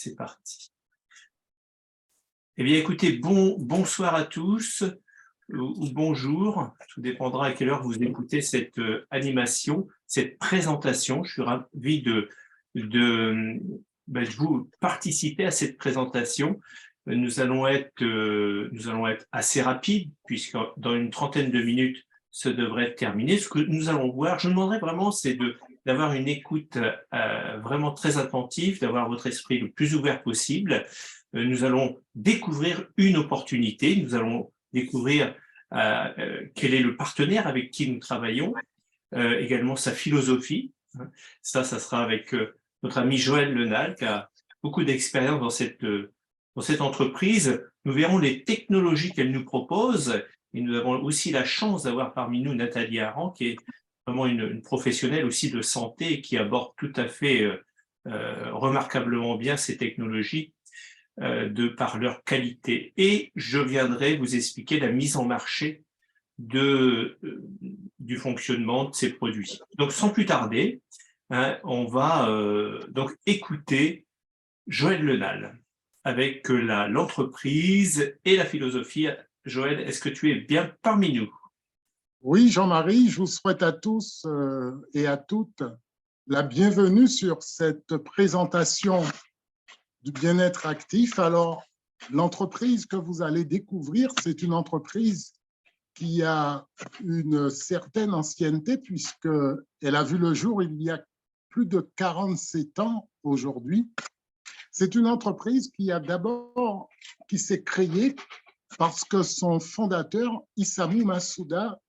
c'est parti. Eh bien, écoutez, bonsoir à tous ou bonjour, tout dépendra à quelle heure vous écoutez cette animation, cette présentation. Je suis ravi de vous participer à cette présentation. Nous allons être assez rapides, puisque dans une trentaine de minutes, ce devrait être terminé. Ce que nous allons voir, je demanderais vraiment, c'est d'avoir une écoute vraiment très attentive, d'avoir votre esprit le plus ouvert possible. Nous allons découvrir une opportunité, nous allons découvrir quel est le partenaire avec qui nous travaillons, également sa philosophie. Ça sera avec notre ami Joël Lenal, qui a beaucoup d'expérience dans cette entreprise. Nous verrons les technologies qu'elle nous propose, et nous avons aussi la chance d'avoir parmi nous Nathalie Aran, qui est vraiment une professionnelle aussi de santé et qui aborde tout à fait remarquablement bien ces technologies de par leur qualité. Et je viendrai vous expliquer la mise en marché du fonctionnement de ces produits. Donc, sans plus tarder, on va donc écouter Joël Lenal avec l'entreprise et la philosophie. Joël, est-ce que tu es bien parmi nous? Oui, Jean-Marie, je vous souhaite à tous et à toutes la bienvenue sur cette présentation du bien-être actif. Alors, l'entreprise que vous allez découvrir, c'est une entreprise qui a une certaine ancienneté puisqu'elle a vu le jour il y a plus de 47 ans aujourd'hui. C'est une entreprise qui s'est créée parce que son fondateur, Isamu Masuda,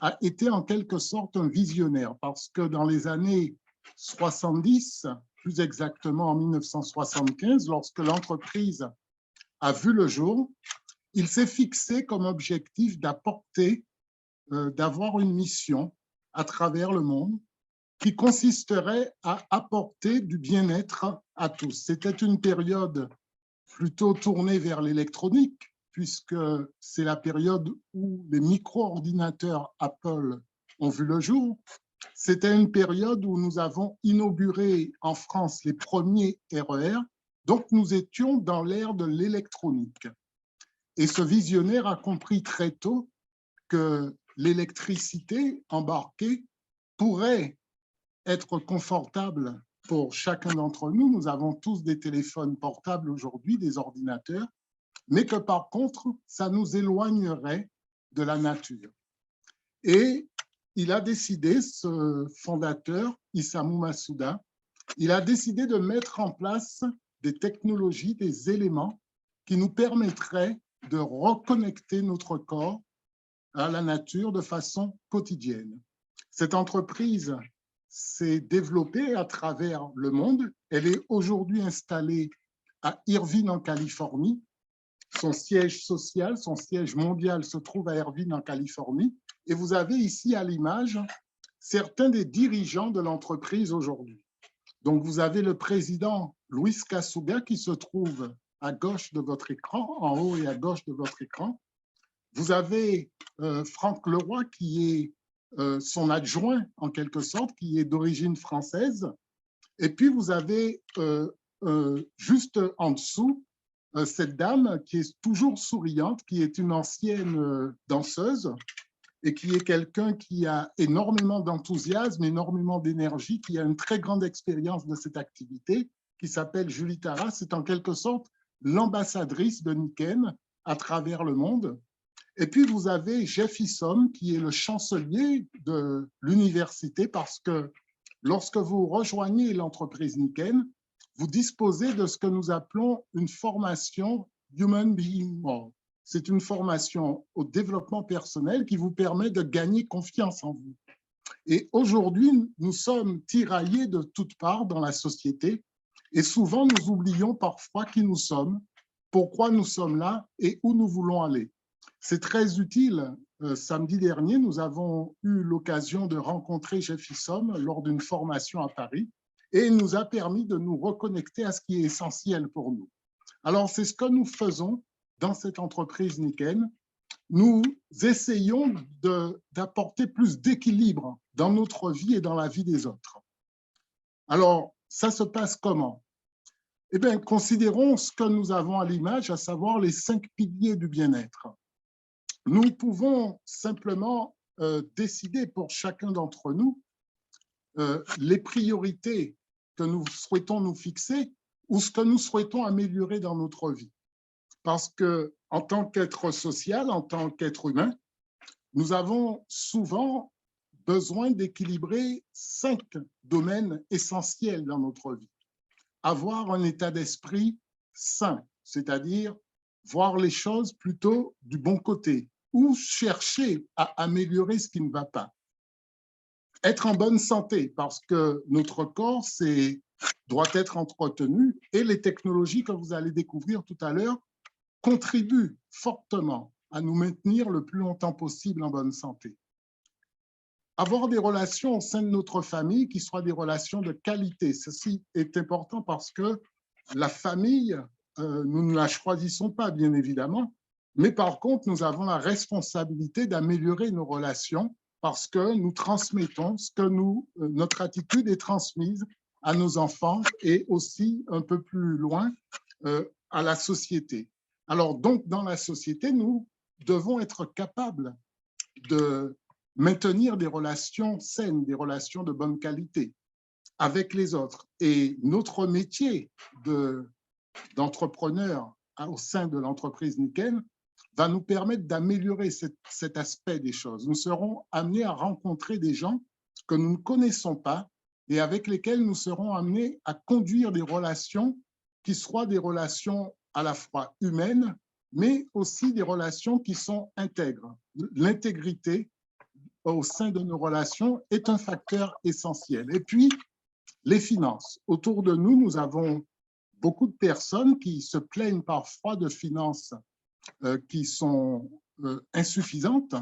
a été en quelque sorte un visionnaire parce que dans les années 70, plus exactement en 1975, lorsque l'entreprise a vu le jour, il s'est fixé comme objectif d'avoir une mission à travers le monde qui consisterait à apporter du bien-être à tous. C'était une période plutôt tournée vers l'électronique, puisque c'est la période où les micro-ordinateurs Apple ont vu le jour. C'était une période où nous avons inauguré en France les premiers RER, donc nous étions dans l'ère de l'électronique. Et ce visionnaire a compris très tôt que l'électricité embarquée pourrait être confortable pour chacun d'entre nous. Nous avons tous des téléphones portables aujourd'hui, des ordinateurs, mais que par contre, ça nous éloignerait de la nature. Et il a décidé, ce fondateur, Isamu Masuda, il a décidé de mettre en place des technologies, des éléments qui nous permettraient de reconnecter notre corps à la nature de façon quotidienne. Cette entreprise s'est développée à travers le monde. Elle est aujourd'hui installée à Irvine, en Californie. Son siège social, son siège mondial se trouve à Irvine, en Californie. Et vous avez ici à l'image certains des dirigeants de l'entreprise aujourd'hui. Donc, vous avez le président Luis Kasuga qui se trouve à gauche de votre écran, en haut et à gauche de votre écran. Vous avez Franck Leroy qui est son adjoint, en quelque sorte, qui est d'origine française. Et puis, vous avez juste en dessous cette dame qui est toujours souriante, qui est une ancienne danseuse et qui est quelqu'un qui a énormément d'enthousiasme, énormément d'énergie, qui a une très grande expérience de cette activité, qui s'appelle Julie Tara. C'est en quelque sorte l'ambassadrice de Nikken à travers le monde. Et puis, vous avez Jeff Issom, qui est le chancelier de l'université, parce que lorsque vous rejoignez l'entreprise Nikken, vous disposez de ce que nous appelons une formation Human Being More. C'est une formation au développement personnel qui vous permet de gagner confiance en vous. Et aujourd'hui, nous sommes tiraillés de toutes parts dans la société et souvent nous oublions parfois qui nous sommes, pourquoi nous sommes là et où nous voulons aller. C'est très utile. Samedi dernier, nous avons eu l'occasion de rencontrer Jeff Issom lors d'une formation à Paris et il nous a permis de nous reconnecter à ce qui est essentiel pour nous. Alors, c'est ce que nous faisons dans cette entreprise Nikken. Nous essayons d'apporter plus d'équilibre dans notre vie et dans la vie des autres. Alors, ça se passe comment? Eh bien, considérons ce que nous avons à l'image, à savoir les 5 piliers du bien-être. Nous pouvons simplement décider pour chacun d'entre nous les priorités que nous souhaitons nous fixer ou ce que nous souhaitons améliorer dans notre vie. Parce que, en tant qu'être social, en tant qu'être humain, nous avons souvent besoin d'équilibrer 5 domaines essentiels dans notre vie. Avoir un état d'esprit sain, c'est-à-dire voir les choses plutôt du bon côté ou chercher à améliorer ce qui ne va pas. Être en bonne santé, parce que notre corps doit être entretenu et les technologies que vous allez découvrir tout à l'heure contribuent fortement à nous maintenir le plus longtemps possible en bonne santé. Avoir des relations au sein de notre famille qui soient des relations de qualité. Ceci est important parce que la famille, nous ne la choisissons pas, bien évidemment, mais par contre, nous avons la responsabilité d'améliorer nos relations parce que nous transmettons ce que notre attitude est transmise à nos enfants et aussi un peu plus loin à la société. Alors donc, dans la société, nous devons être capables de maintenir des relations saines, des relations de bonne qualité avec les autres. Et notre métier d'entrepreneur au sein de l'entreprise Niken va nous permettre d'améliorer cet aspect des choses. Nous serons amenés à rencontrer des gens que nous ne connaissons pas et avec lesquels nous serons amenés à conduire des relations qui soient des relations à la fois humaines, mais aussi des relations qui sont intègres. L'intégrité au sein de nos relations est un facteur essentiel. Et puis, les finances. Autour de nous, nous avons beaucoup de personnes qui se plaignent parfois de finances qui sont insuffisantes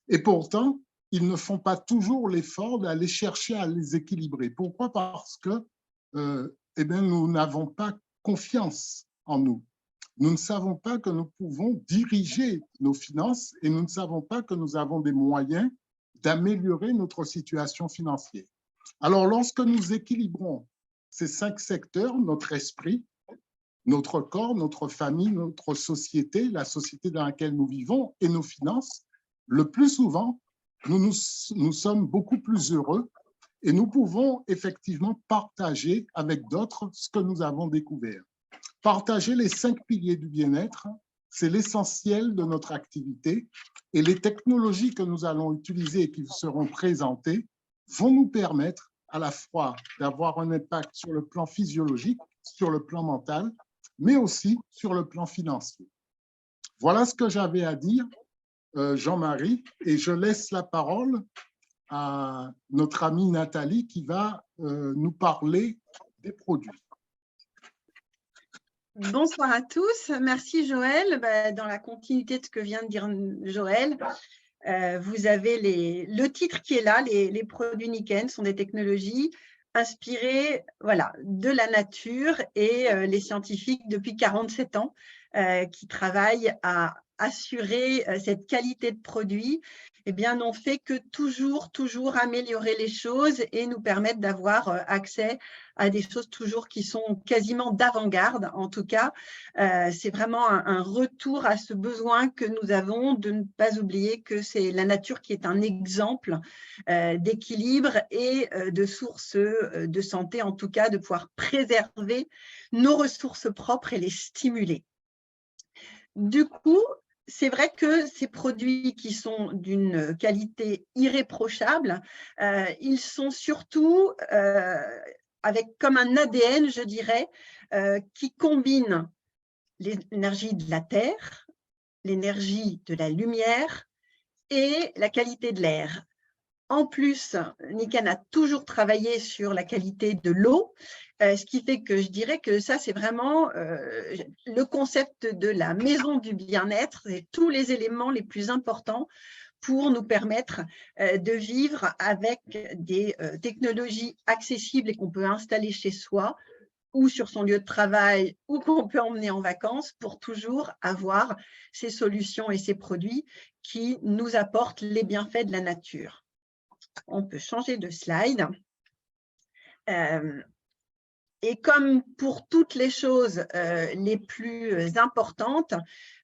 et pourtant, ils ne font pas toujours l'effort d'aller chercher à les équilibrer. Pourquoi? Parce que eh bien, nous n'avons pas confiance en nous. Nous ne savons pas que nous pouvons diriger nos finances et nous ne savons pas que nous avons des moyens d'améliorer notre situation financière. Alors, lorsque nous équilibrons ces 5 secteurs, notre esprit, notre corps, notre famille, notre société, la société dans laquelle nous vivons et nos finances, le plus souvent, nous sommes beaucoup plus heureux et nous pouvons effectivement partager avec d'autres ce que nous avons découvert. Partager les 5 piliers du bien-être, c'est l'essentiel de notre activité et les technologies que nous allons utiliser et qui seront présentées vont nous permettre à la fois d'avoir un impact sur le plan physiologique, sur le plan mental, mais aussi sur le plan financier. Voilà ce que j'avais à dire, Jean-Marie, et je laisse la parole à notre amie Nathalie qui va nous parler des produits. Bonsoir à tous. Merci Joël. Dans la continuité de ce que vient de dire Joël, vous avez le titre qui est là, les produits Niken sont des technologies inspirées de la nature et les scientifiques depuis 47 ans qui travaillent à assurer cette qualité de produit, n'ont fait que toujours améliorer les choses et nous permettre d'avoir accès à des choses toujours qui sont quasiment d'avant-garde. En tout cas, c'est vraiment un retour à ce besoin que nous avons de ne pas oublier que c'est la nature qui est un exemple d'équilibre et de source de santé, en tout cas de pouvoir préserver nos ressources propres et les stimuler. Du coup, c'est vrai que ces produits qui sont d'une qualité irréprochable, ils sont surtout avec comme un ADN, je dirais, qui combine l'énergie de la terre, l'énergie de la lumière et la qualité de l'air. En plus, Niken a toujours travaillé sur la qualité de l'eau, ce qui fait que je dirais que ça, c'est vraiment le concept de la maison du bien-être, c'est tous les éléments les plus importants pour nous permettre de vivre avec des technologies accessibles et qu'on peut installer chez soi ou sur son lieu de travail ou qu'on peut emmener en vacances pour toujours avoir ces solutions et ces produits qui nous apportent les bienfaits de la nature. On peut changer de slide. Et comme pour toutes les choses les plus importantes,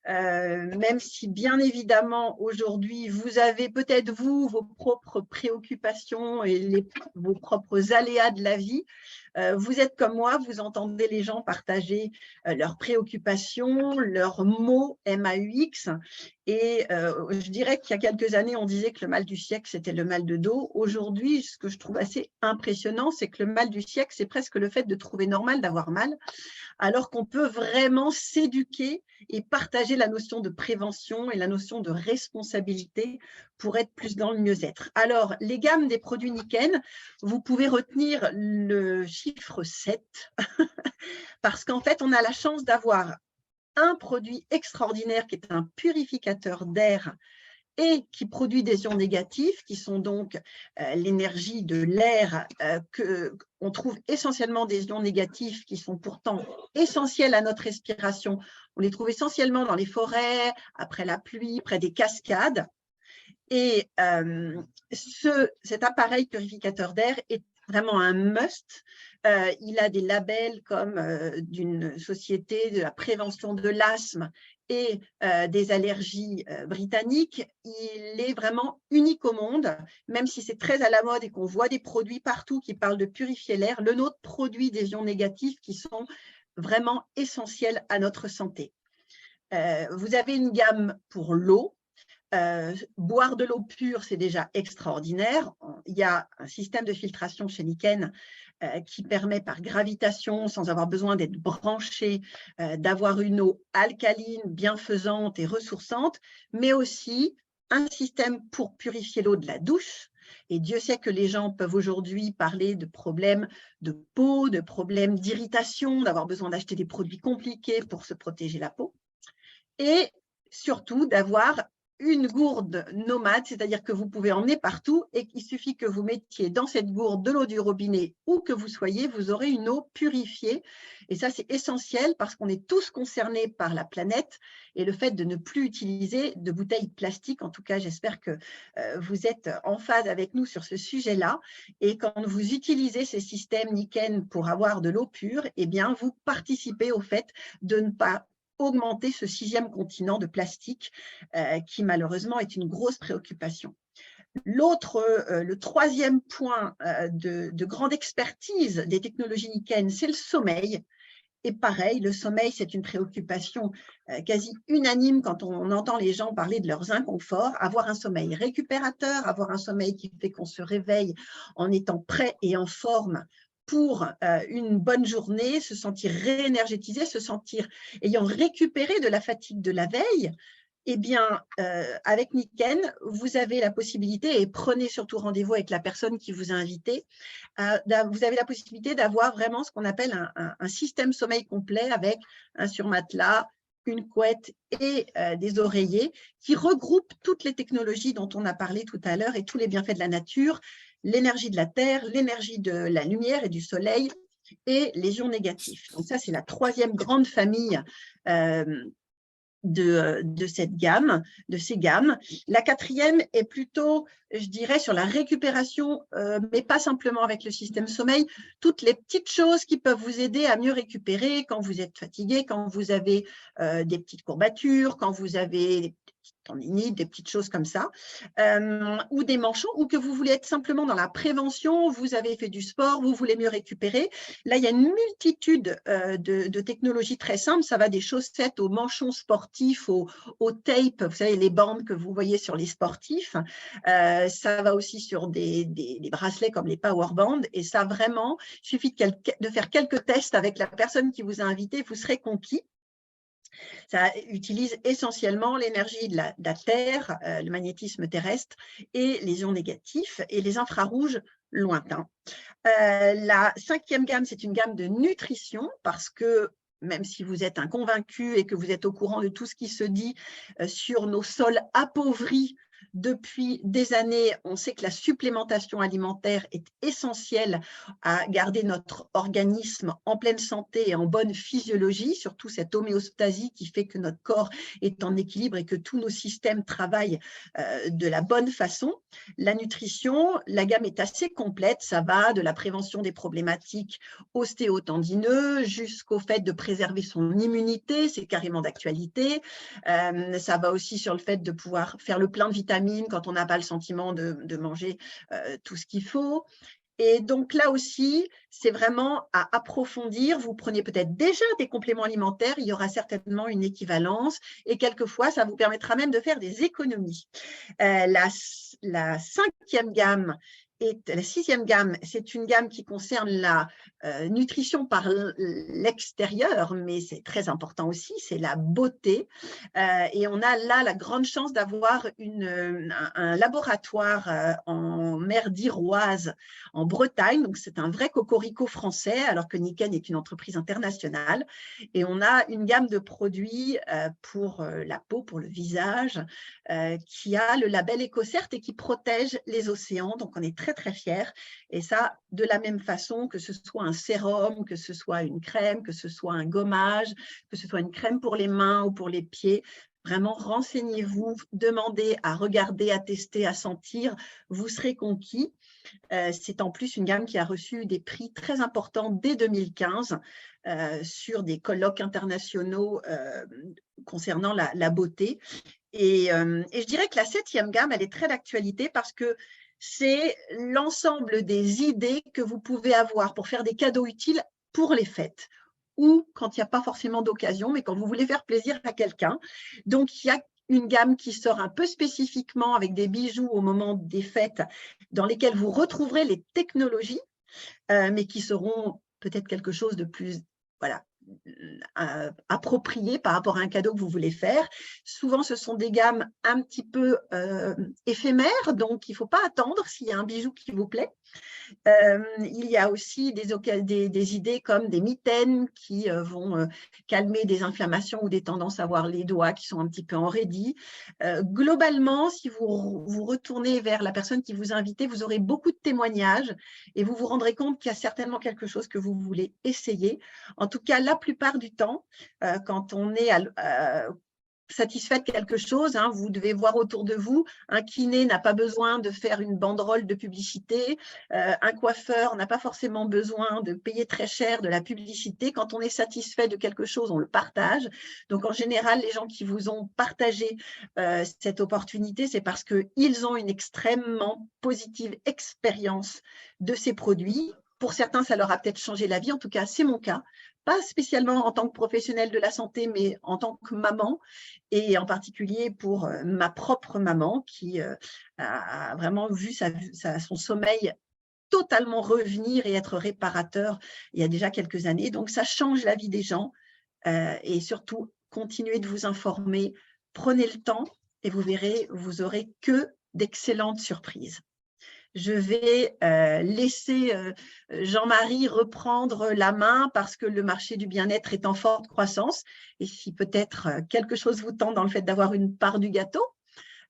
même si bien évidemment aujourd'hui vous avez peut-être vous vos propres préoccupations et vos propres aléas de la vie, vous êtes comme moi, vous entendez les gens partager leurs préoccupations, leurs maux MAUX. Et je dirais qu'il y a quelques années, on disait que le mal du siècle, c'était le mal de dos. Aujourd'hui, ce que je trouve assez impressionnant, c'est que le mal du siècle, c'est presque le fait de trouver normal d'avoir mal, alors qu'on peut vraiment s'éduquer et partager la notion de prévention et la notion de responsabilité pour être plus dans le mieux-être. Alors, les gammes des produits Niken, vous pouvez retenir le chiffre 7 parce qu'en fait, on a la chance d'avoir un produit extraordinaire qui est un purificateur d'air et qui produit des ions négatifs, qui sont donc l'énergie de l'air, qu'on trouve essentiellement des ions négatifs qui sont pourtant essentiels à notre respiration. On les trouve essentiellement dans les forêts, après la pluie, près des cascades. Et cet appareil purificateur d'air est vraiment un must. Il a des labels comme d'une société de la prévention de l'asthme et des allergies britanniques. Il est vraiment unique au monde, même si c'est très à la mode et qu'on voit des produits partout qui parlent de purifier l'air. Le nôtre produit des ions négatifs qui sont vraiment essentiels à notre santé. Vous avez une gamme pour l'eau. Boire de l'eau pure, c'est déjà extraordinaire. Il y a un système de filtration chez Niken qui permet par gravitation, sans avoir besoin d'être branché, d'avoir une eau alcaline, bienfaisante et ressourçante, mais aussi un système pour purifier l'eau de la douche. Et Dieu sait que les gens peuvent aujourd'hui parler de problèmes de peau, de problèmes d'irritation, d'avoir besoin d'acheter des produits compliqués pour se protéger la peau. Et surtout d'avoir une gourde nomade, c'est-à-dire que vous pouvez emmener partout et qu'il suffit que vous mettiez dans cette gourde de l'eau du robinet où que vous soyez, vous aurez une eau purifiée. Et ça, c'est essentiel parce qu'on est tous concernés par la planète et le fait de ne plus utiliser de bouteilles plastiques. En tout cas, j'espère que vous êtes en phase avec nous sur ce sujet-là. Et quand vous utilisez ces systèmes Niken pour avoir de l'eau pure, eh bien, vous participez au fait de ne pas augmenter ce 6e continent de plastique qui malheureusement est une grosse préoccupation. Le 3e point de grande expertise des technologies Niken, c'est le sommeil. Et pareil, le sommeil, c'est une préoccupation quasi unanime quand on entend les gens parler de leurs inconforts. Avoir un sommeil récupérateur, avoir un sommeil qui fait qu'on se réveille en étant prêt et en forme pour une bonne journée, se sentir réénergétisé, se sentir ayant récupéré de la fatigue de la veille. Eh bien, avec Niken, vous avez la possibilité, et prenez surtout rendez-vous avec la personne qui vous a invité, vous avez la possibilité d'avoir vraiment ce qu'on appelle un système sommeil complet avec un surmatelas, une couette et des oreillers qui regroupent toutes les technologies dont on a parlé tout à l'heure et tous les bienfaits de la nature, l'énergie de la terre, l'énergie de la lumière et du soleil et les ions négatifs. Donc ça, c'est la 3e grande famille de cette gamme, de ces gammes. La 4e est plutôt, je dirais, sur la récupération, mais pas simplement avec le système sommeil, toutes les petites choses qui peuvent vous aider à mieux récupérer quand vous êtes fatigué, quand vous avez des petites courbatures, quand vous avez des petites tendinites, des petites choses comme ça, ou des manchons, ou que vous voulez être simplement dans la prévention, vous avez fait du sport, vous voulez mieux récupérer. Là, il y a une multitude de technologies très simples. Ça va des chaussettes aux manchons sportifs, aux tapes, vous savez, les bandes que vous voyez sur les sportifs. Ça va aussi sur des bracelets comme les power bands. Et ça, vraiment, il suffit de faire quelques tests avec la personne qui vous a invité, vous serez conquis. Ça utilise essentiellement l'énergie de la Terre, le magnétisme terrestre et les ions négatifs et les infrarouges lointains. La 5e gamme, c'est une gamme de nutrition parce que même si vous êtes un convaincu et que vous êtes au courant de tout ce qui se dit sur nos sols appauvris Depuis des années, on sait que la supplémentation alimentaire est essentielle à garder notre organisme en pleine santé et en bonne physiologie, surtout cette homéostasie qui fait que notre corps est en équilibre et que tous nos systèmes travaillent de la bonne façon. La nutrition, la gamme est assez complète, ça va de la prévention des problématiques ostéotendineuses jusqu'au fait de préserver son immunité, c'est carrément d'actualité. Ça va aussi sur le fait de pouvoir faire le plein de vitamines quand on n'a pas le sentiment de manger tout ce qu'il faut. Et donc là aussi, c'est vraiment à approfondir. Vous prenez peut-être déjà des compléments alimentaires, il y aura certainement une équivalence et quelquefois, ça vous permettra même de faire des économies. La cinquième gamme et la sixième gamme, c'est une gamme qui concerne la nutrition par l'extérieur, mais c'est très important aussi, c'est la beauté. Et on a là la grande chance d'avoir un laboratoire en mer d'Iroise, en Bretagne. Donc, c'est un vrai cocorico français, alors que Nikken est une entreprise internationale. Et on a une gamme de produits pour la peau, pour le visage, qui a le label EcoCert et qui protège les océans. Donc, on est très, très fiers. Et ça, de la même façon que ce soit un sérum, que ce soit une crème, que ce soit un gommage, que ce soit une crème pour les mains ou pour les pieds. Vraiment, renseignez-vous, demandez à regarder, à tester, à sentir. Vous serez conquis. C'est en plus une gamme qui a reçu des prix très importants dès 2015 sur des colloques internationaux concernant la beauté. Et je dirais que la septième gamme, elle est très d'actualité parce que c'est l'ensemble des idées que vous pouvez avoir pour faire des cadeaux utiles pour les fêtes ou quand il n'y a pas forcément d'occasion, mais quand vous voulez faire plaisir à quelqu'un. Donc, il y a une gamme qui sort un peu spécifiquement avec des bijoux au moment des fêtes dans lesquels vous retrouverez les technologies, mais qui seront peut-être quelque chose de plus, voilà, approprié par rapport à un cadeau que vous voulez faire. Souvent, ce sont des gammes un petit peu éphémères, donc il ne faut pas attendre s'il y a un bijou qui vous plaît. Il y a aussi des idées comme des mitaines qui vont calmer des inflammations ou des tendances à avoir les doigts qui sont un petit peu enraidis. Globalement, si vous retournez vers la personne qui vous a invité, vous aurez beaucoup de témoignages et vous vous rendrez compte qu'il y a certainement quelque chose que vous voulez essayer. En tout cas, la plupart du temps, quand on est satisfait de quelque chose, hein, vous devez voir autour de vous, un kiné n'a pas besoin de faire une banderole de publicité, un coiffeur n'a pas forcément besoin de payer très cher de la publicité. Quand on est satisfait de quelque chose, on le partage. Donc en général, les gens qui vous ont partagé cette opportunité, c'est parce qu'ils ont une extrêmement positive expérience de ces produits. Pour certains, ça leur a peut-être changé la vie, en tout cas c'est mon cas. Pas spécialement en tant que professionnelle de la santé, mais en tant que maman, et en particulier pour ma propre maman qui a vraiment vu son sommeil totalement revenir et être réparateur il y a déjà quelques années. Donc, ça change la vie des gens et surtout, continuez de vous informer, prenez le temps et vous verrez, vous aurez que d'excellentes surprises. Je vais laisser Jean-Marie reprendre la main parce que le marché du bien-être est en forte croissance. Et si peut-être quelque chose vous tente dans le fait d'avoir une part du gâteau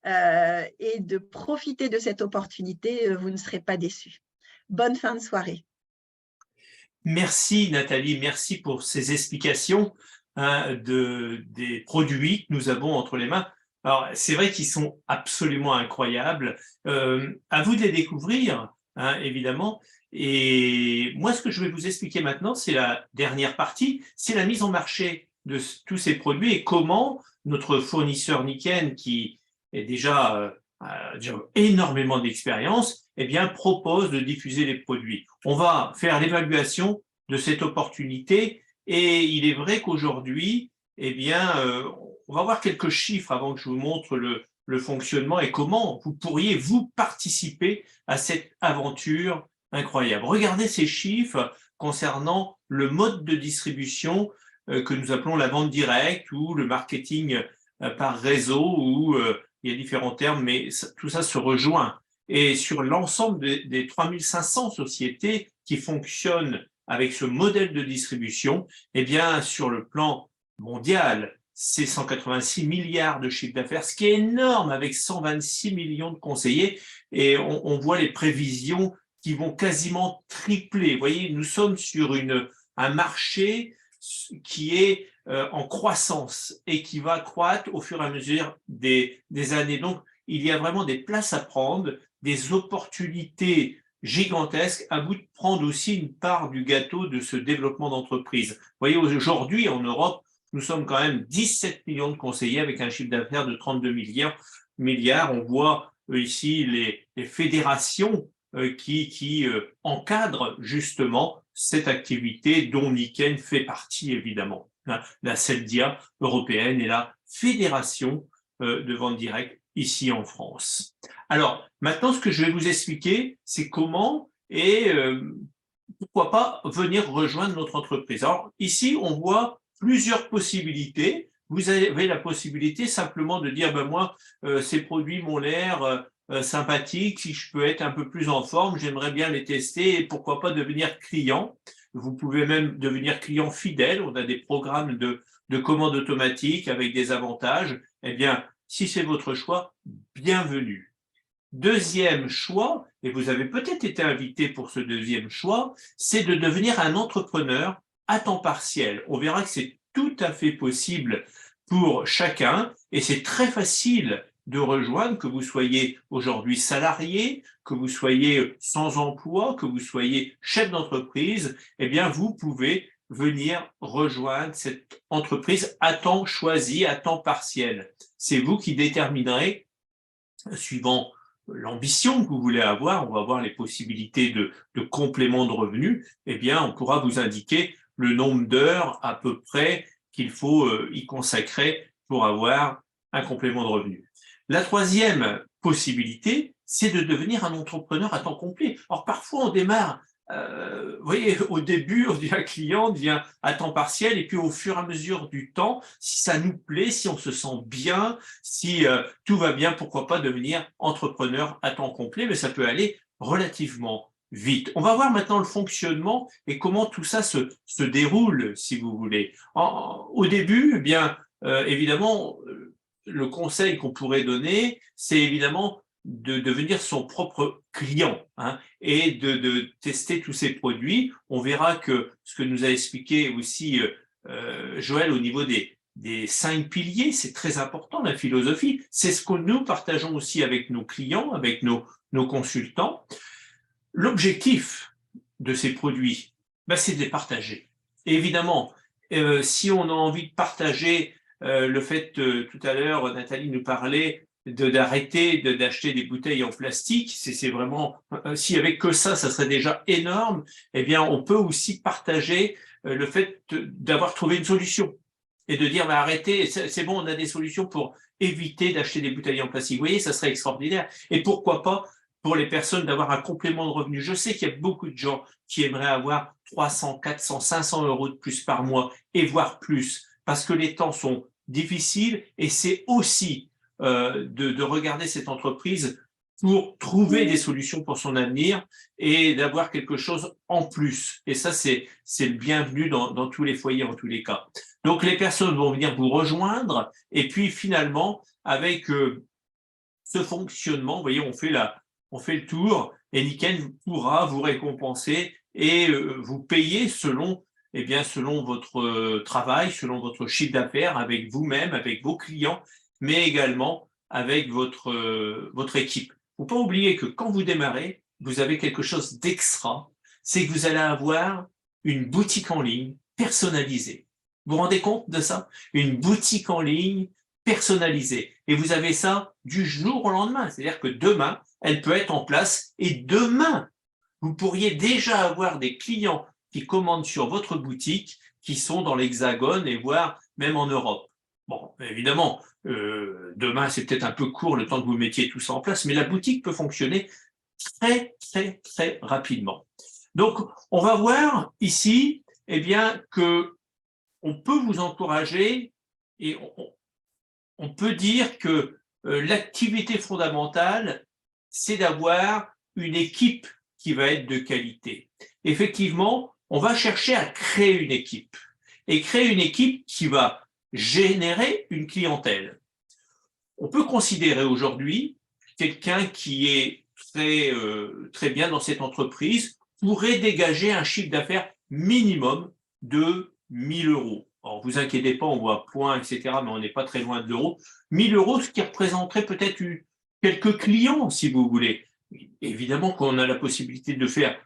et de profiter de cette opportunité, vous ne serez pas déçus. Bonne fin de soirée. Merci Nathalie, merci pour ces explications des produits que nous avons entre les mains. Alors, c'est vrai qu'ils sont absolument incroyables. À vous de les découvrir, hein, évidemment. Et moi, ce que je vais vous expliquer maintenant, c'est la dernière partie, c'est la mise en marché de tous ces produits et comment notre fournisseur Nikken, qui est déjà énormément d'expérience, eh bien, propose de diffuser les produits. On va faire l'évaluation de cette opportunité et il est vrai qu'aujourd'hui, eh bien, on va voir quelques chiffres avant que je vous montre le fonctionnement et comment vous pourriez, vous, participer à cette aventure incroyable. Regardez ces chiffres concernant le mode de distribution que nous appelons la vente directe ou le marketing par réseau, où il y a différents termes, mais tout ça se rejoint. Et sur l'ensemble des 3500 sociétés qui fonctionnent avec ce modèle de distribution, eh bien, sur le plan mondial, c'est 186 milliards de chiffre d'affaires, ce qui est énorme avec 126 millions de conseillers. Et on voit les prévisions qui vont quasiment tripler. Vous voyez, nous sommes sur un marché qui est en croissance et qui va croître au fur et à mesure des années. Donc, il y a vraiment des places à prendre, des opportunités gigantesques, à bout de prendre aussi une part du gâteau de ce développement d'entreprise. Vous voyez, aujourd'hui, en Europe, nous sommes quand même 17 millions de conseillers avec un chiffre d'affaires de 32 milliards. On voit ici les fédérations qui encadrent justement cette activité dont Nikken fait partie évidemment. La CELDIA européenne et la Fédération de vente directe ici en France. Alors maintenant, ce que je vais vous expliquer, c'est comment et pourquoi pas venir rejoindre notre entreprise. Alors ici, on voit plusieurs possibilités. Vous avez la possibilité simplement de dire, ben moi, ces produits m'ont l'air sympathiques, si je peux être un peu plus en forme, j'aimerais bien les tester et pourquoi pas devenir client. Vous pouvez même devenir client fidèle. On a des programmes de commande automatique avec des avantages. Eh bien, si c'est votre choix, bienvenue. Deuxième choix, et vous avez peut-être été invité pour ce deuxième choix, c'est de devenir un entrepreneur à temps partiel. On verra que c'est tout à fait possible pour chacun et c'est très facile de rejoindre, que vous soyez aujourd'hui salarié, que vous soyez sans emploi, que vous soyez chef d'entreprise, eh bien vous pouvez venir rejoindre cette entreprise à temps choisi, à temps partiel. C'est vous qui déterminerez, suivant l'ambition que vous voulez avoir, on va voir les possibilités de complément de revenus, eh bien, on pourra vous indiquer le nombre d'heures à peu près qu'il faut y consacrer pour avoir un complément de revenus. La troisième possibilité, c'est de devenir un entrepreneur à temps complet. Alors, parfois, on démarre vous voyez, au début, on devient client, on devient à temps partiel, et puis au fur et à mesure du temps, si ça nous plaît, si on se sent bien, si tout va bien, pourquoi pas devenir entrepreneur à temps complet, mais ça peut aller relativement vite. On va voir maintenant le fonctionnement et comment tout ça se déroule, si vous voulez. Au début, eh bien, évidemment, le conseil qu'on pourrait donner, c'est évidemment de devenir son propre client et de tester tous ces produits. On verra que ce que nous a expliqué aussi Joël au niveau des 5 piliers, c'est très important, la philosophie. C'est ce que nous partageons aussi avec nos clients, avec nos consultants. L'objectif de ces produits, c'est de les partager. Et évidemment, si on a envie de partager le fait, tout à l'heure, Nathalie nous parlait d'arrêter d'acheter des bouteilles en plastique, c'est vraiment, s'il n'y avait que ça serait déjà énorme, eh bien, on peut aussi partager le fait d'avoir trouvé une solution et de dire, arrêtez, c'est bon, on a des solutions pour éviter d'acheter des bouteilles en plastique. Vous voyez, ça serait extraordinaire. Et pourquoi pas pour les personnes d'avoir un complément de revenu. Je sais qu'il y a beaucoup de gens qui aimeraient avoir 300, 400, 500 euros de plus par mois et voire plus, parce que les temps sont difficiles et c'est aussi de regarder cette entreprise pour trouver des solutions pour son avenir et d'avoir quelque chose en plus. Et ça, c'est le bienvenu dans tous les foyers, en tous les cas. Donc, les personnes vont venir vous rejoindre et puis finalement, avec ce fonctionnement, vous voyez, on fait le tour et Nikken pourra vous récompenser et vous payer selon votre travail, selon votre chiffre d'affaires, avec vous-même, avec vos clients, mais également avec votre équipe. Il ne faut pas oublier que quand vous démarrez, vous avez quelque chose d'extra, c'est que vous allez avoir une boutique en ligne personnalisée. Vous vous rendez compte de ça? Une boutique en ligne personnalisée. Et vous avez ça du jour au lendemain. C'est-à-dire que demain, elle peut être en place et demain, vous pourriez déjà avoir des clients qui commandent sur votre boutique qui sont dans l'Hexagone et voire même en Europe. Bon, évidemment, demain, c'est peut-être un peu court le temps que vous mettiez tout ça en place, mais la boutique peut fonctionner très, très, très rapidement. Donc, on va voir ici, eh bien, que on peut vous encourager et on peut dire que l'activité fondamentale, c'est d'avoir une équipe qui va être de qualité. Effectivement, on va chercher à créer une équipe et créer une équipe qui va générer une clientèle. On peut considérer aujourd'hui quelqu'un qui est très bien dans cette entreprise pourrait dégager un chiffre d'affaires minimum de 1 000 €. Alors, vous inquiétez pas, on voit point, etc., mais on n'est pas très loin de l'euro. 1 000 €, ce qui représenterait peut-être quelques clients, si vous voulez. Évidemment qu'on a la possibilité de faire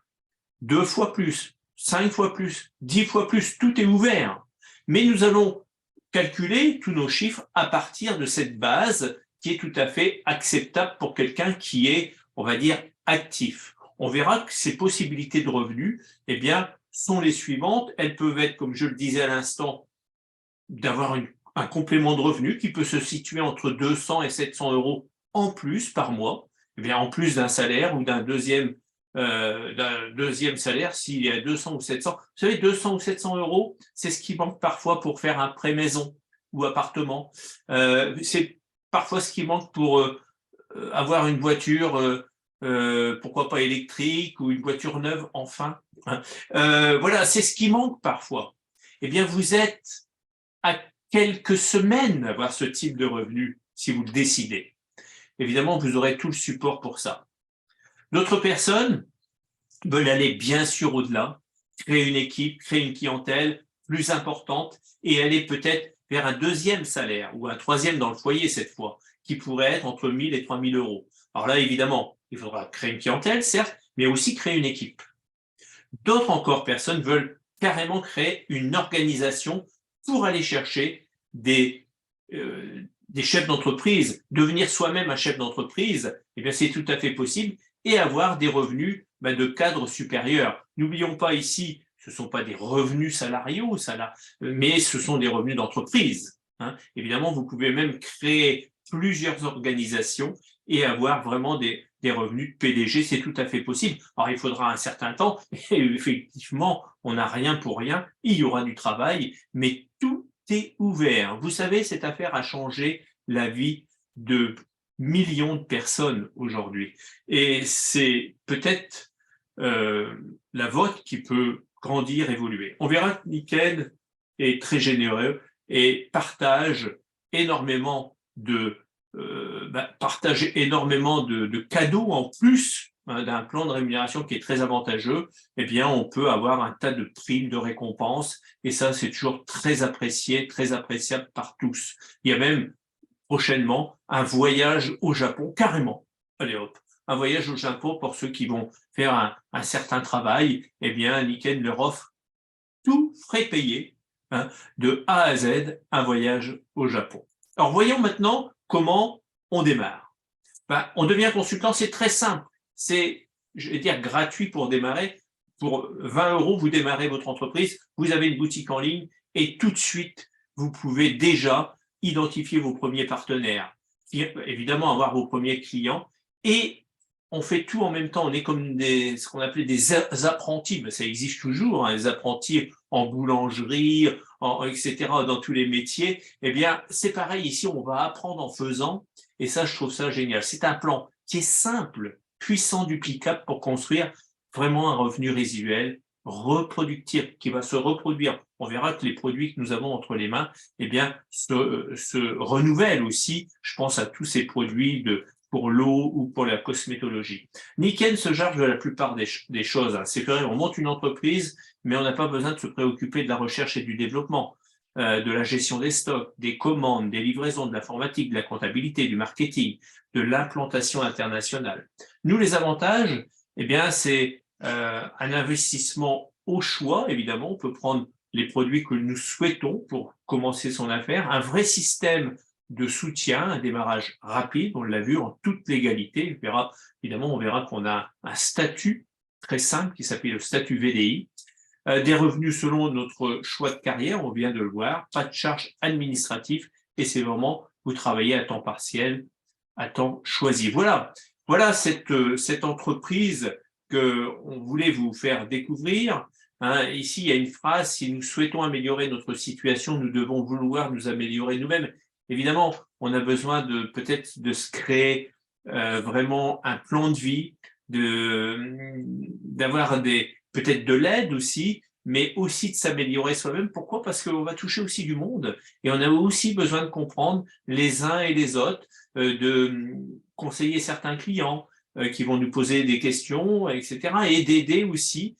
2 fois plus, 5 fois plus, 10 fois plus, tout est ouvert. Mais nous allons calculer tous nos chiffres à partir de cette base qui est tout à fait acceptable pour quelqu'un qui est, on va dire, actif. On verra que ces possibilités de revenus, eh bien, sont les suivantes. Elles peuvent être, comme je le disais à l'instant, d'avoir un complément de revenu qui peut se situer entre 200 et 700 € en plus par mois, eh bien, en plus d'un salaire ou d'un deuxième salaire, s'il y a 200 ou 700. Vous savez, 200 ou 700 €, c'est ce qui manque parfois pour faire un prêt maison ou appartement. C'est parfois ce qui manque pour avoir une voiture, pourquoi pas électrique, ou une voiture neuve, enfin. Voilà, c'est ce qui manque parfois. Eh bien, vous êtes à quelques semaines d'avoir ce type de revenu, si vous le décidez. Évidemment, vous aurez tout le support pour ça. D'autres personnes veulent aller bien sûr au-delà, créer une équipe, créer une clientèle plus importante et aller peut-être vers un deuxième salaire ou un troisième dans le foyer cette fois, qui pourrait être entre 1 000 et 3 000 €. Alors là, évidemment, il faudra créer une clientèle, certes, mais aussi créer une équipe. D'autres encore personnes veulent carrément créer une organisation pour aller chercher des chefs d'entreprise, devenir soi-même un chef d'entreprise, eh bien c'est tout à fait possible, et avoir des revenus de cadre supérieur. N'oublions pas ici, ce ne sont pas des revenus salariaux, mais ce sont des revenus d'entreprise. Évidemment, vous pouvez même créer plusieurs organisations et avoir vraiment des revenus de PDG, c'est tout à fait possible. Alors, il faudra un certain temps, et effectivement, on n'a rien pour rien, il y aura du travail, mais tout est ouvert. Vous savez, cette affaire a changé la vie de millions de personnes aujourd'hui. Et c'est peut-être la vôtre qui peut grandir, évoluer. On verra que Niken est très généreux et partage énormément de cadeaux en plus d'un plan de rémunération qui est très avantageux. Eh bien, on peut avoir un tas de primes, de récompenses, et ça, c'est toujours très apprécié, très appréciable par tous. Il y a même prochainement un voyage au Japon, carrément. Allez hop, un voyage au Japon pour ceux qui vont faire un certain travail. Eh bien, Niken leur offre tout frais payé, de A à Z, un voyage au Japon. Alors, voyons maintenant comment on démarre. On devient consultant, c'est très simple. C'est, je vais dire, gratuit pour démarrer. Pour 20 €, vous démarrez votre entreprise, vous avez une boutique en ligne et tout de suite, vous pouvez déjà identifier vos premiers partenaires, évidemment avoir vos premiers clients, et on fait tout en même temps. On est comme ce qu'on appelait des apprentis, mais ça existe toujours, les apprentis en boulangerie, etc., dans tous les métiers. Eh bien, c'est pareil ici, on va apprendre en faisant, et ça, je trouve ça génial. C'est un plan qui est simple, puissant, duplicable pour construire vraiment un revenu résiduel, reproductif, qui va se reproduire. On verra que les produits que nous avons entre les mains, eh bien, se renouvellent aussi. Je pense à tous ces produits pour l'eau ou pour la cosmétologie. Niken se charge de la plupart des choses. C'est vrai, on monte une entreprise, mais on n'a pas besoin de se préoccuper de la recherche et du développement, de la gestion des stocks, des commandes, des livraisons, de l'informatique, de la comptabilité, du marketing, de l'implantation internationale. Nous, les avantages, eh bien, c'est un investissement au choix, évidemment. On peut prendre les produits que nous souhaitons pour commencer son affaire, un vrai système de soutien, un démarrage rapide, on l'a vu en toute légalité. On verra qu'on a un statut très simple qui s'appelle le statut VDI, des revenus selon notre choix de carrière, on vient de le voir, pas de charges administratives, et c'est vraiment, vous travaillez à temps partiel, à temps choisi. Voilà cette entreprise qu'on voulait vous faire découvrir. Ici, il y a une phrase: si nous souhaitons améliorer notre situation, nous devons vouloir nous améliorer nous-mêmes. Évidemment, on a besoin peut-être de se créer vraiment un plan de vie, d'avoir peut-être de l'aide aussi, mais aussi de s'améliorer soi-même. Pourquoi? Parce qu'on va toucher aussi du monde et on a aussi besoin de comprendre les uns et les autres, de conseiller certains clients qui vont nous poser des questions, etc. et d'aider aussi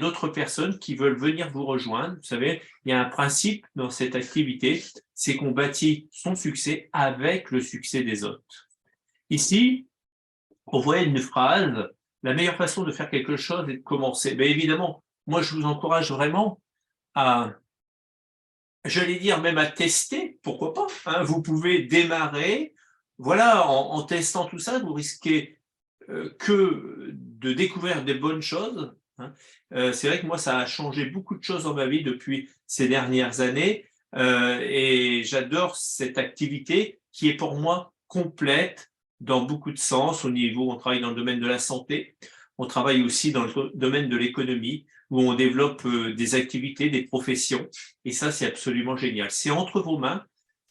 d'autres personnes qui veulent venir vous rejoindre. Vous savez, il y a un principe dans cette activité, c'est qu'on bâtit son succès avec le succès des autres. Ici, on voit une phrase, la meilleure façon de faire quelque chose est de commencer. Mais évidemment, moi je vous encourage vraiment à, j'allais dire même à tester, pourquoi pas, hein, vous pouvez démarrer, voilà, en testant tout ça, vous risquez que de découvrir des bonnes choses. Hein. C'est vrai que moi, ça a changé beaucoup de choses dans ma vie depuis ces dernières années et j'adore cette activité qui est pour moi complète dans beaucoup de sens. Au niveau, on travaille dans le domaine de la santé, on travaille aussi dans le domaine de l'économie où on développe des activités, des professions et ça, c'est absolument génial. C'est entre vos mains.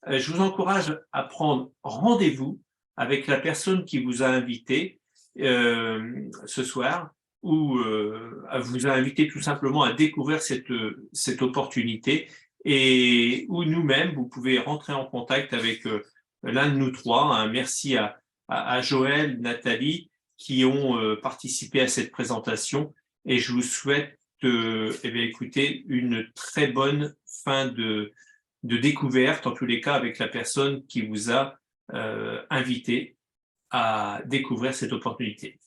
Je vous encourage à prendre rendez-vous avec la personne qui vous a invité ce soir ou vous a invité tout simplement à découvrir cette opportunité et où nous-mêmes, vous pouvez rentrer en contact avec l'un de nous trois. Hein. Merci à Joël, Nathalie qui ont participé à cette présentation et je vous souhaite écoutez, une très bonne fin de découverte, en tous les cas avec la personne qui vous a invité à découvrir cette opportunité.